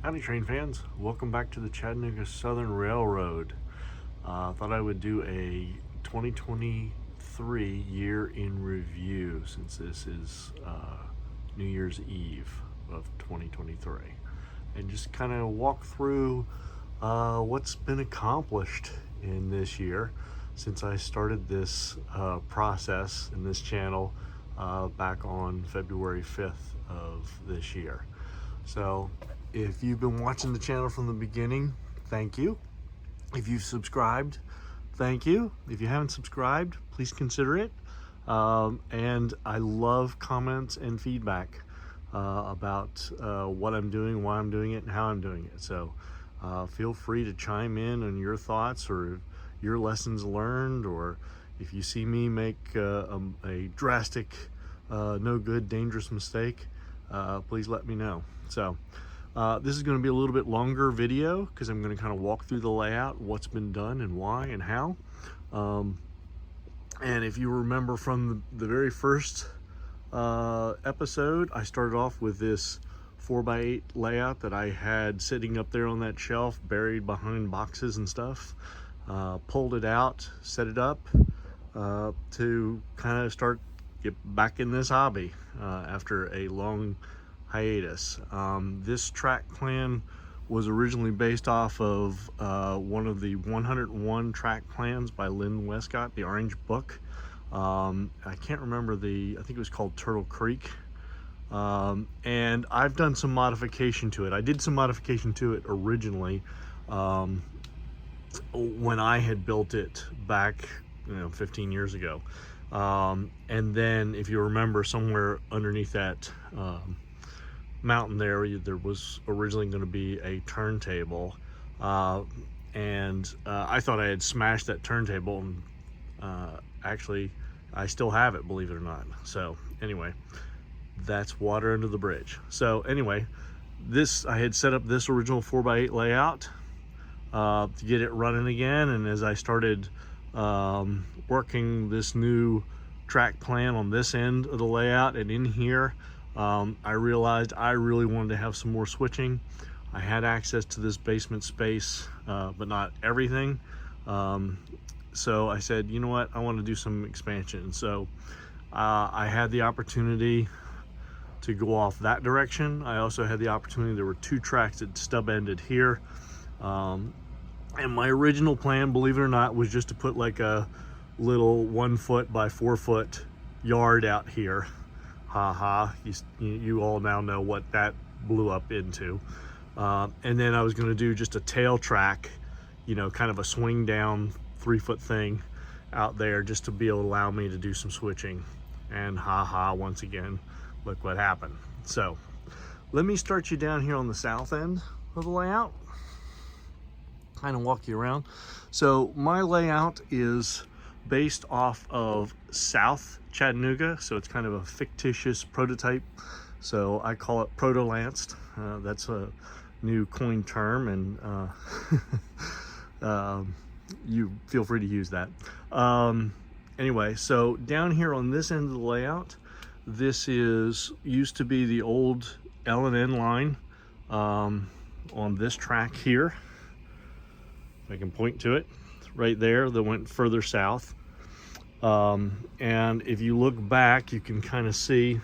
Howdy train fans, welcome back to the Chattanooga Southern Railroad. Thought I would do a 2023 year in review since this is New Year's Eve of 2023 and just kind of walk through what's been accomplished in this year since I started this process in this channel back on February 5th of this year. So if you've been watching the channel from the beginning, thank you. If you've subscribed, thank you. If you haven't subscribed, please consider it. And I love comments and feedback about what I'm doing, why I'm doing it, and how I'm doing it. So feel free to chime in on your thoughts or your lessons learned, or if you see me make a drastic, no good, dangerous mistake, please let me know. So this is going to be a little bit longer video because I'm going to kind of walk through the layout, what's been done and why and how. And if you remember from the very first episode, I started off with this 4x8 layout that I had sitting up there on that shelf, buried behind boxes and stuff. Pulled it out, set it up to kind of get back in this hobby after a long hiatus. This track plan was originally based off of one of the 101 track plans by Lynn Westcott, the Orange Book. I can't remember I think it was called Turtle Creek. And I've done some modification to it. I did some modification to it originally when I had built it back 15 years ago. And then if you remember, somewhere underneath that mountain there was originally going to be a turntable, and I thought I had smashed that turntable, and actually I still have it, believe it or not. So anyway, that's water under the bridge. So anyway, I had set up this original 4x8 layout to get it running again, and as I started working this new track plan on this end of the layout and in here, I realized I really wanted to have some more switching. I had access to this basement space, but not everything. So I said, you know what, I want to do some expansion. So I had the opportunity to go off that direction. I also had the opportunity, there were two tracks that stub ended here. And my original plan, believe it or not, was just to put like a little 1 foot by 4 foot yard out here. You all now know what that blew up into. And then I was going to do just a tail track, kind of a swing down 3 foot thing out there, just to be able to allow me to do some switching. And once again, look what happened. So let me start you down here on the south end of the layout, kind of walk you around. So my layout is based off of South Chattanooga, so it's kind of a fictitious prototype, so I call it proto-lanced. That's a new coined term, and you feel free to use that. Anyway, so down here on this end of the layout, this used to be the old L&N line on this track here. If I can point to it right there, that went further south. And if you look back, you can kind of see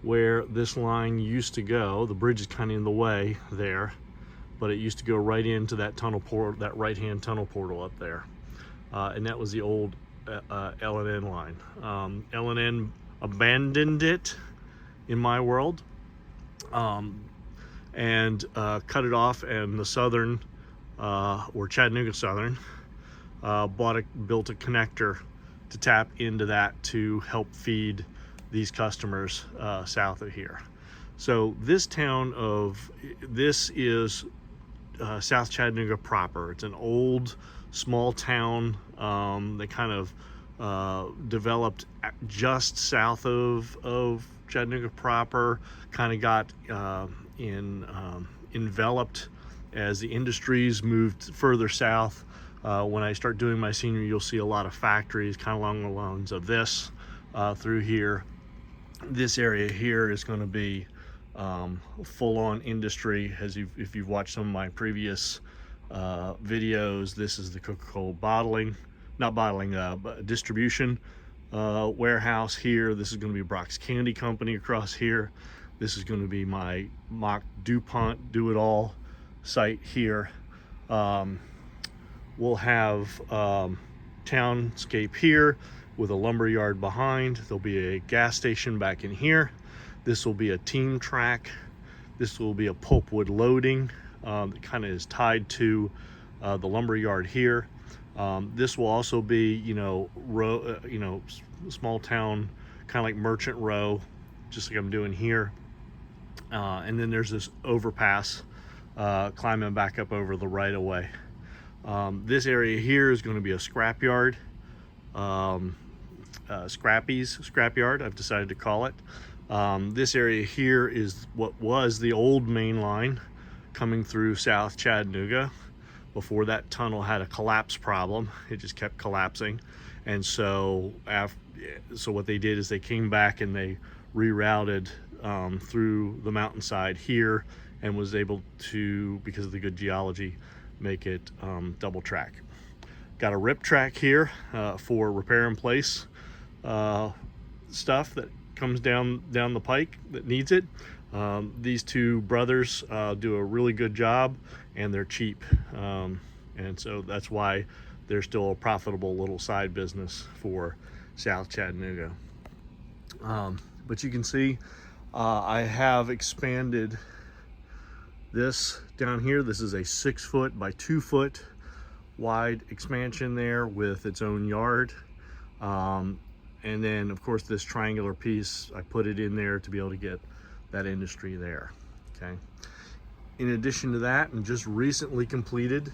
where this line used to go. The bridge is kind of in the way there, but it used to go right into that tunnel port, that right-hand tunnel portal up there. And that was the old L&N line. L&N abandoned it in my world, and cut it off, and the Southern, or Chattanooga Southern, built a connector to tap into that to help feed these customers south of here. So this is South Chattanooga proper. It's an old small town that kind of developed just south of Chattanooga proper, kind of got enveloped as the industries moved further south. When I start doing my scenery, you'll see a lot of factories kind of along the lines of this through here. This area here is going to be full-on industry. If you've watched some of my previous videos, this is the Coca-Cola but distribution warehouse here. This is going to be Brock's Candy Company across here. This is going to be my mock DuPont do-it-all site here. We'll have townscape here with a lumber yard behind. There'll be a gas station back in here. This will be a team track. This will be a pulpwood loading that kind of is tied to the lumber yard here. This will also be, small town, kind of like Merchant Row, just like I'm doing here. And then there's this overpass climbing back up over the right of way. This area here is going to be a scrapyard, scrapyard, I've decided to call it. This area here is what was the old main line coming through South Chattanooga. Before that tunnel had a collapse problem, it just kept collapsing, and so what they did is they came back and they rerouted through the mountainside here, and was able to, because of the good geology, make it double track. Got a rip track here for repair and place stuff that comes down the pike that needs it. These two brothers do a really good job, and they're cheap, and so that's why they're still a profitable little side business for South Chattanooga. But you can see I have expanded this down here. This is a 6 foot by 2 foot wide expansion there with its own yard. And then of course this triangular piece, I put it in there to be able to get that industry there, okay? In addition to that, and just recently completed,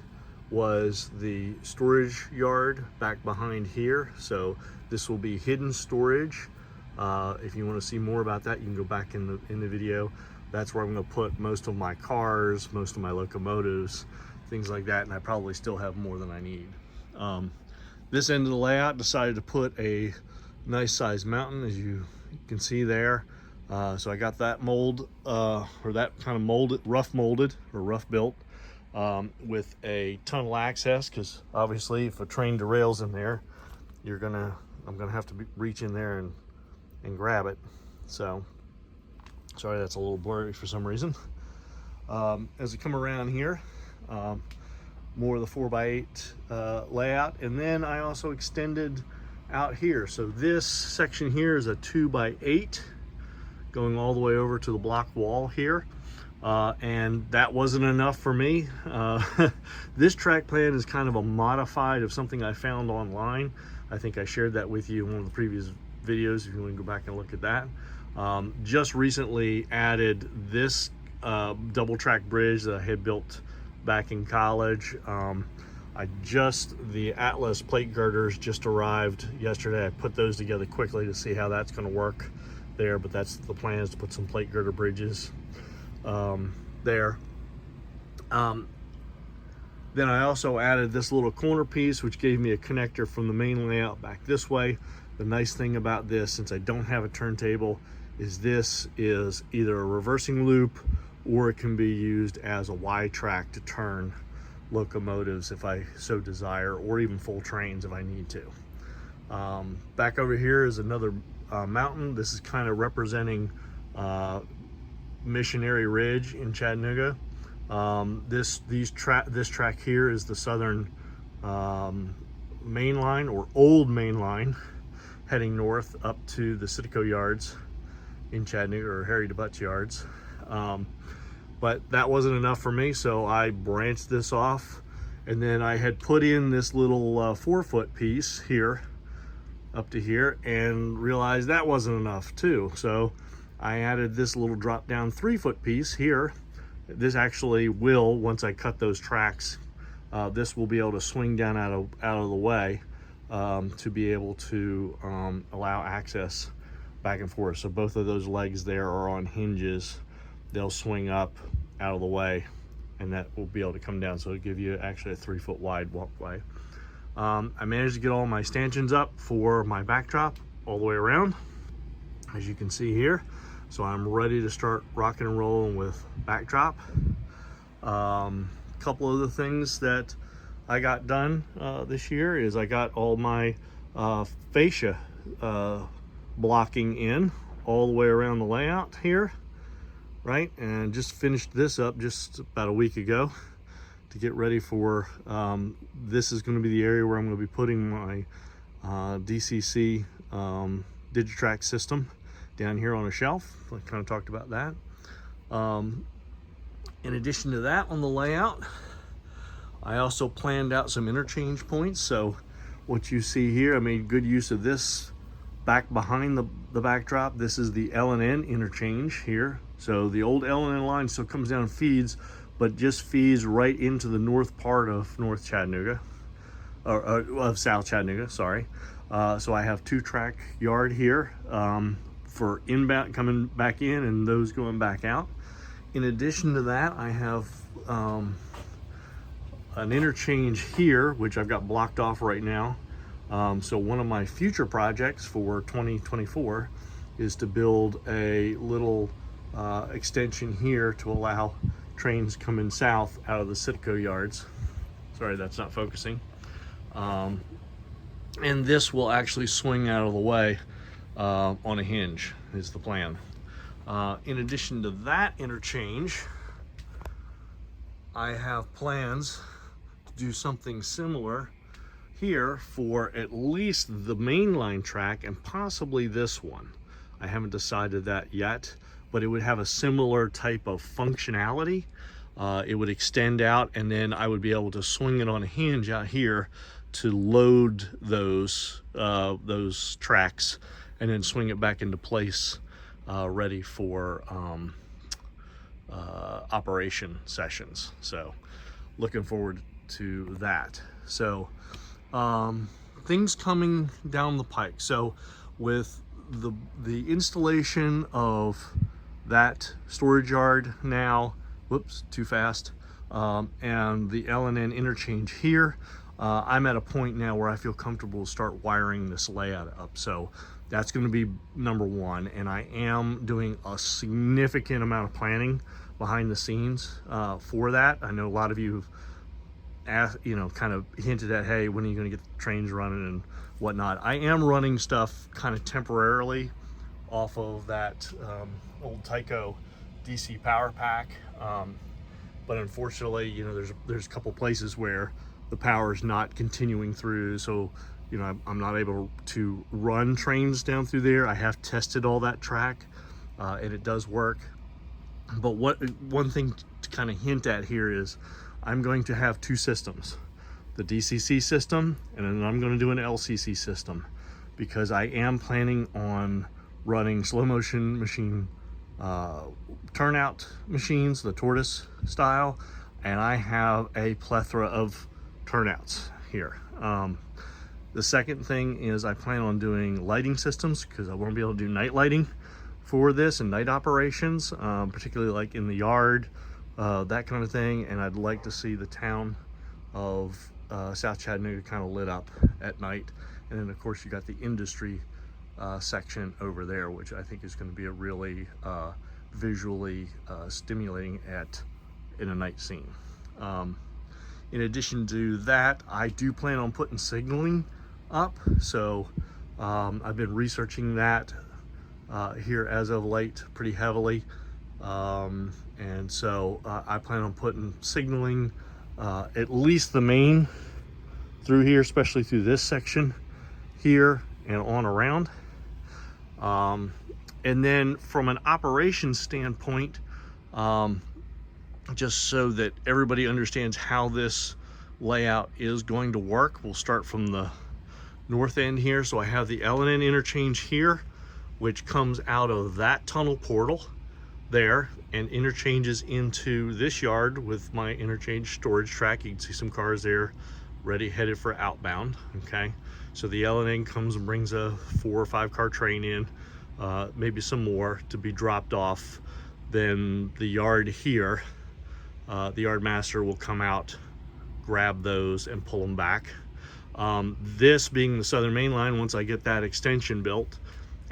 was the storage yard back behind here. So this will be hidden storage. If you want to see more about that, you can go back in the video. That's where I'm going to put most of my cars, most of my locomotives, things like that, and I probably still have more than I need. This end of the layout, decided to put a nice sized mountain, as you can see there. So I got that mold, or that kind of molded, rough built, with a tunnel access, because obviously if a train derails in there, I'm gonna have to reach in there and grab it. So sorry, that's a little blurry for some reason. As we come around here, more of the 4x8 layout, and then I also extended out here. So this section here is a 2x8 going all the way over to the block wall here, and that wasn't enough for me. This track plan is kind of a modified of something I found online. I think I shared that with you in one of the previous videos if you want to go back and look at that. Just recently added this double track bridge that I had built back in college. The Atlas plate girders just arrived yesterday. I put those together quickly to see how that's going to work there, but that's the plan, is to put some plate girder bridges there. Then I also added this little corner piece, which gave me a connector from the main layout back this way. The nice thing about this, since I don't have a turntable, is this is either a reversing loop, or it can be used as a Y track to turn locomotives if I so desire, or even full trains if I need to. Back over here is another mountain. This is kind of representing Missionary Ridge in Chattanooga. This track here is the southern main line, or old main line, heading north up to the Citico yards in Chattanooga, or Harry DeButt's yards. But that wasn't enough for me, so I branched this off, and then I had put in this little 4 foot piece here up to here, and realized that wasn't enough too. So I added this little drop down 3 foot piece here. This actually will, once I cut those tracks, this will be able to swing down out of the way to be able to allow access back and forth. So both of those legs there are on hinges. They'll swing up out of the way, and that will be able to come down. So it'll give you actually a 3 foot wide walkway. I managed to get all my stanchions up for my backdrop all the way around, as you can see here. So I'm ready to start rocking and rolling with backdrop. Couple other things that I got done this year is I got all my fascia blocking in all the way around the layout here, right? And just finished this up just about a week ago to get ready for, this is going to be the area where I'm going to be putting my DCC Digitrack system down here on a shelf. I kind of talked about that. In addition to that, on the layout, I also planned out some interchange points. So what you see here, I made good use of this back behind the backdrop. This is the L&N interchange here. So the old L&N line still comes down and feeds, but just feeds right into the north part of North Chattanooga, or of South Chattanooga, sorry. So I have 2-track yard here for inbound coming back in and those going back out. In addition to that, I have an interchange here, which I've got blocked off right now. So one of my future projects for 2024 is to build a little extension here to allow trains coming south out of the Citgo yards. Sorry, that's not focusing. And this will actually swing out of the way on a hinge is the plan. In addition to that interchange, I have plans to do something similar here for at least the mainline track and possibly this one. I haven't decided that yet, but it would have a similar type of functionality. It would extend out and then I would be able to swing it on a hinge out here to load those tracks and then swing it back into place, ready for operation sessions. So looking forward to that. So things coming down the pike. So with the installation of that storage yard now, whoops, too fast, and the L&N interchange here, I'm at a point now where I feel comfortable to start wiring this layout up. So that's going to be number one, and I am doing a significant amount of planning behind the scenes for that. I know a lot of you have asked, kind of hinted at, hey, when are you going to get the trains running and whatnot. I am running stuff kind of temporarily off of that old Tyco DC power pack, but unfortunately, there's a couple places where the power is not continuing through, so I'm not able to run trains down through there. I have tested all that track, and it does work. But one thing to kind of hint at here is I'm going to have 2 systems, the DCC system, and then I'm going to do an LCC system, because I am planning on running slow motion machine turnout machines, the tortoise style, and I have a plethora of turnouts here. The second thing is I plan on doing lighting systems, because I won't be able to do night lighting for this and night operations, particularly like in the yard, that kind of thing. And I'd like to see the town of South Chattanooga kind of lit up at night. And then of course you got the industry section over there, which I think is going to be a really visually stimulating in a night scene. In addition to that, I do plan on putting signaling up. So I've been researching that here as of late pretty heavily. And so I plan on putting signaling at least the main through here, especially through this section here and on around. And then from an operations standpoint, just so that everybody understands how this layout is going to work, we'll start from the north end here. So I have the L&N interchange here, which comes out of that tunnel portal there and interchanges into this yard with my interchange storage track. You can see some cars there ready, headed for outbound. Okay, so the L&N comes and brings a 4 or 5 car train in, maybe some more to be dropped off. Then the yard here, the yard master will come out, grab those and pull them back. This being the Southern Main Line, once I get that extension built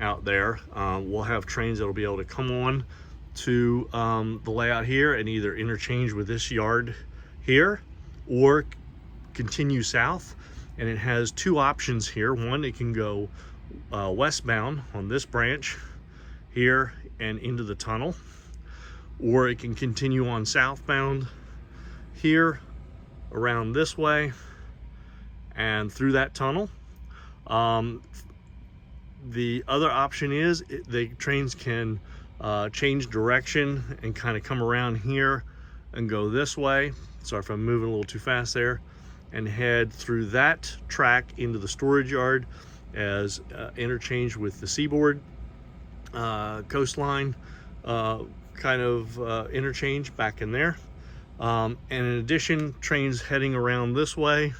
out there. We'll have trains that'll be able to come on to the layout here and either interchange with this yard here or continue south. And it has two options here. One, it can go westbound on this branch here and into the tunnel, or it can continue on southbound here around this way and through that tunnel. The other option is the trains can change direction and kind of come around here and go this way. Sorry if I'm moving a little too fast there, and head through that track into the storage yard as interchange with the seaboard coastline kind of interchange back in there. And in addition, trains heading around this way,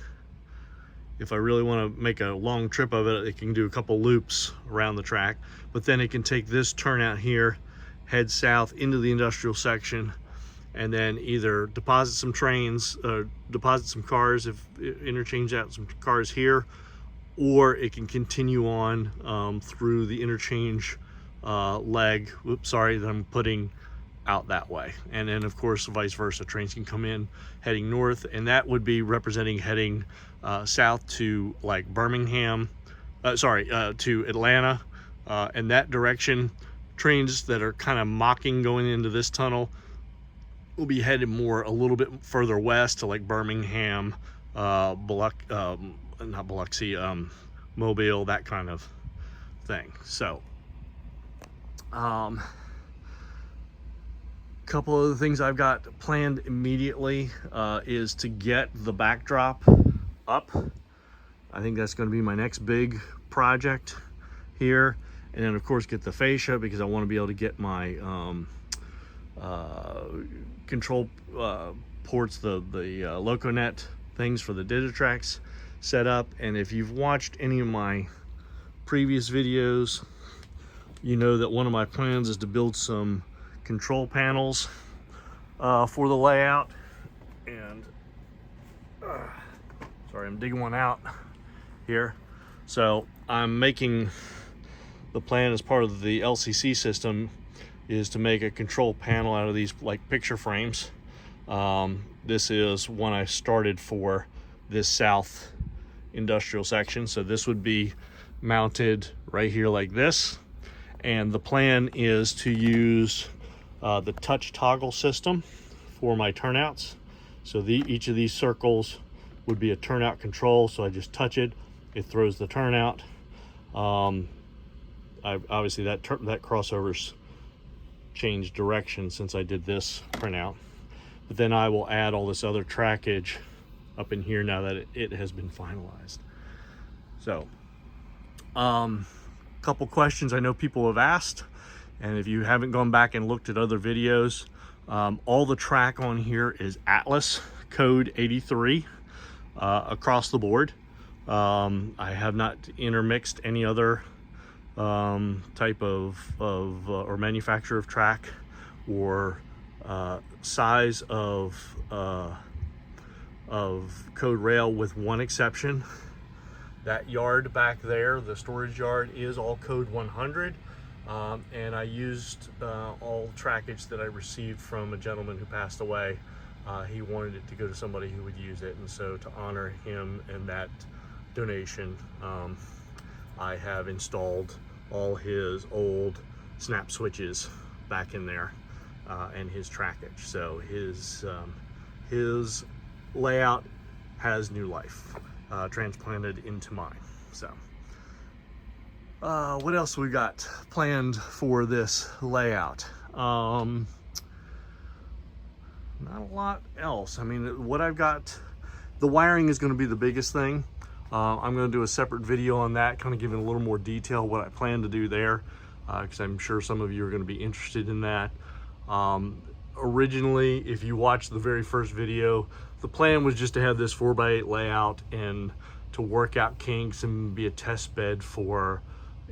if I really want to make a long trip of it, it can do a couple loops around the track, but then it can take this turnout here, head south into the industrial section, and then either deposit some trains, deposit some cars, if interchange out some cars here, or it can continue on through the interchange leg, that I'm putting out that way. And then of course vice versa, trains can come in heading north, and that would be representing heading south to like Birmingham, to Atlanta, and that direction. Trains that are kind of mocking going into this tunnel will be headed a little bit further west to like Birmingham, not Biloxi, Mobile, that kind of thing. So couple other things I've got planned immediately is to get the backdrop up. I think that's going to be my next big project here, and then of course get the fascia, because I want to be able to get my control ports, the LocoNet things for the Digitrax set up. And if you've watched any of my previous videos, you know that one of my plans is to build some control panels for the layout. And sorry, I'm digging one out here. So I'm making the plan as part of the LCC system is to make a control panel out of these like picture frames. This is one I started for this south industrial section. So this would be mounted right here like this. And the plan is to use the touch toggle system for my turnouts. So each of these circles would be a turnout control. So I just touch it, it throws the turnout. Obviously that crossover's changed direction since I did this printout. But then I will add all this other trackage up in here now that it has been finalized. So, couple questions I know people have asked, and if you haven't gone back and looked at other videos, all the track on here is Atlas code 83 across the board. I have not intermixed any other type of or manufacturer of track or size of code rail, with one exception. That yard back there, the storage yard, is all code 100, and I used all trackage that I received from a gentleman who passed away. He wanted it to go to somebody who would use it, and so to honor him and that donation, I have installed all his old snap switches back in there and his trackage. So his layout has new life transplanted into mine. So what else we got planned for this layout? Not a lot else. I mean, what I've got, the wiring is going to be the biggest thing. I'm going to do a separate video on that, kind of giving a little more detail what I plan to do there, because I'm sure some of you are going to be interested in that. Originally, if you watched the very first video, the plan was just to have this 4x8 layout and to work out kinks and be a test bed for,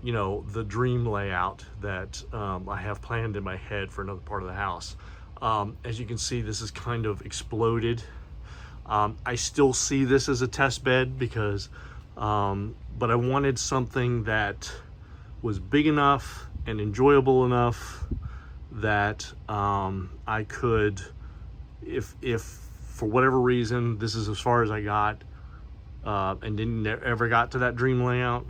you know, the dream layout that I have planned in my head for another part of the house. As you can see, this is kind of exploded. I still see this as a test bed because, but I wanted something that was big enough and enjoyable enough that I could, if for whatever reason this is as far as I got and didn't ever got to that dream layout,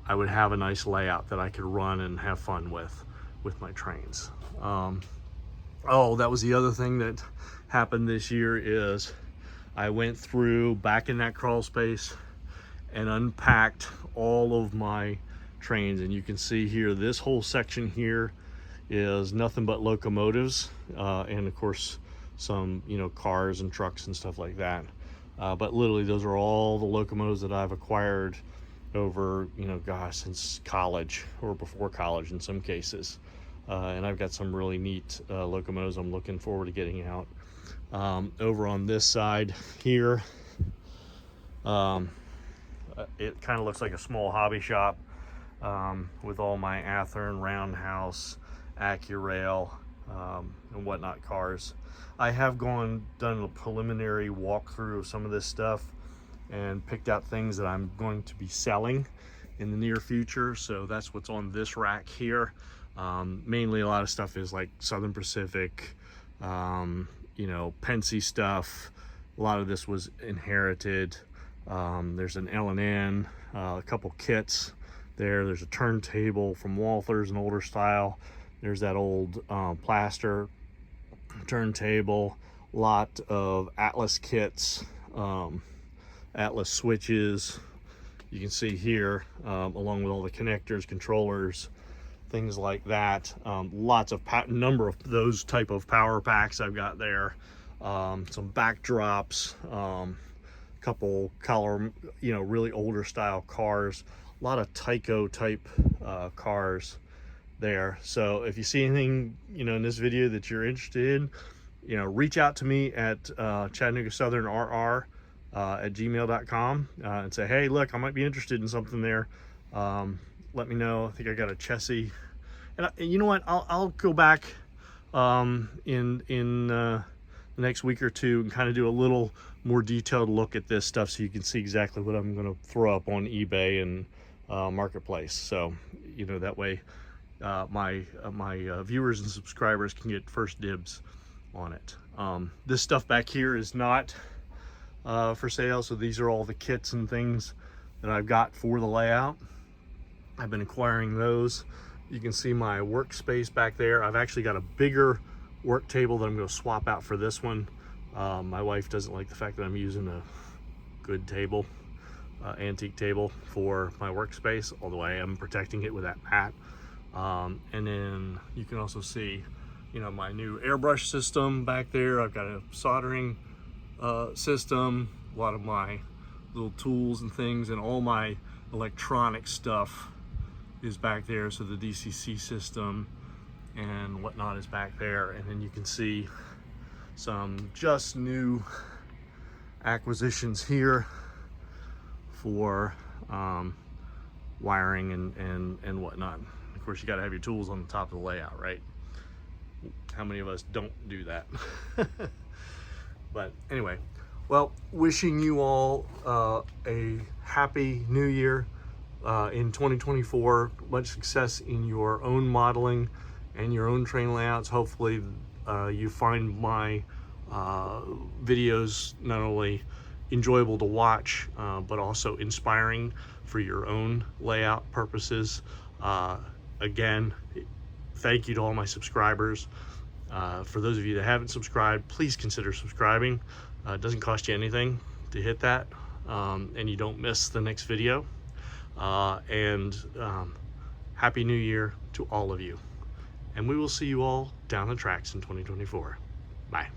I would have a nice layout that I could run and have fun with my trains. Oh, that was the other thing that happened this year is I went through back in that crawl space and unpacked all of my trains, and you can see here this whole section here is nothing but locomotives and of course some, you know, cars and trucks and stuff like that, but literally those are all the locomotives that I've acquired over, you know, gosh, since college or before college in some cases, and I've got some really neat locomotives I'm looking forward to getting out. Over on this side here, it kind of looks like a small hobby shop with all my Athearn, Roundhouse, Accurail, and whatnot cars. I have done a preliminary walkthrough of some of this stuff and picked out things that I'm going to be selling in the near future. So that's what's on this rack here. Mainly a lot of stuff is like Southern Pacific, you know, Pensy stuff. A lot of this was inherited. There's an L&N, a couple kits there. There's a turntable from Walther's, an older style. There's that old plaster turntable, lot of Atlas kits, Atlas switches. You can see here, along with all the connectors, controllers, things like that. Lots of number of those type of power packs I've got there. Some backdrops, couple color, you know, really older style cars, a lot of Tyco type cars there. So if you see anything, you know, in this video that you're interested in, you know, reach out to me at Chattanooga Southern RR at gmail.com and say, hey, look, I might be interested in something there. Let me know. I think I got a chassis, and you know what, I'll go back in the next week or two and kind of do a little more detailed look at this stuff so you can see exactly what I'm going to throw up on eBay and Marketplace. So, you know, that way my viewers and subscribers can get first dibs on it. This stuff back here is not for sale, so these are all the kits and things that I've got for the layout. I've been acquiring those. You can see my workspace back there. I've actually got a bigger work table that I'm going to swap out for this one. My wife doesn't like the fact that I'm using a good table, antique table for my workspace, although I am protecting it with that mat. And then you can also see, you know, my new airbrush system back there. I've got a soldering system, a lot of my little tools and things, and all my electronic stuff is back there. So the DCC system and whatnot is back there. And then you can see some just new acquisitions here for wiring and whatnot. Of course, you got to have your tools on the top of the layout, right? How many of us don't do that? But anyway, well, wishing you all a happy new year in 2024. Much success in your own modeling and your own train layouts. Hopefully you find my videos not only enjoyable to watch, but also inspiring for your own layout purposes. Again, thank you to all my subscribers. For those of you that haven't subscribed, please consider subscribing. It doesn't cost you anything to hit that, and you don't miss the next video. Happy New Year to all of you. And we will see you all down the tracks in 2024. Bye.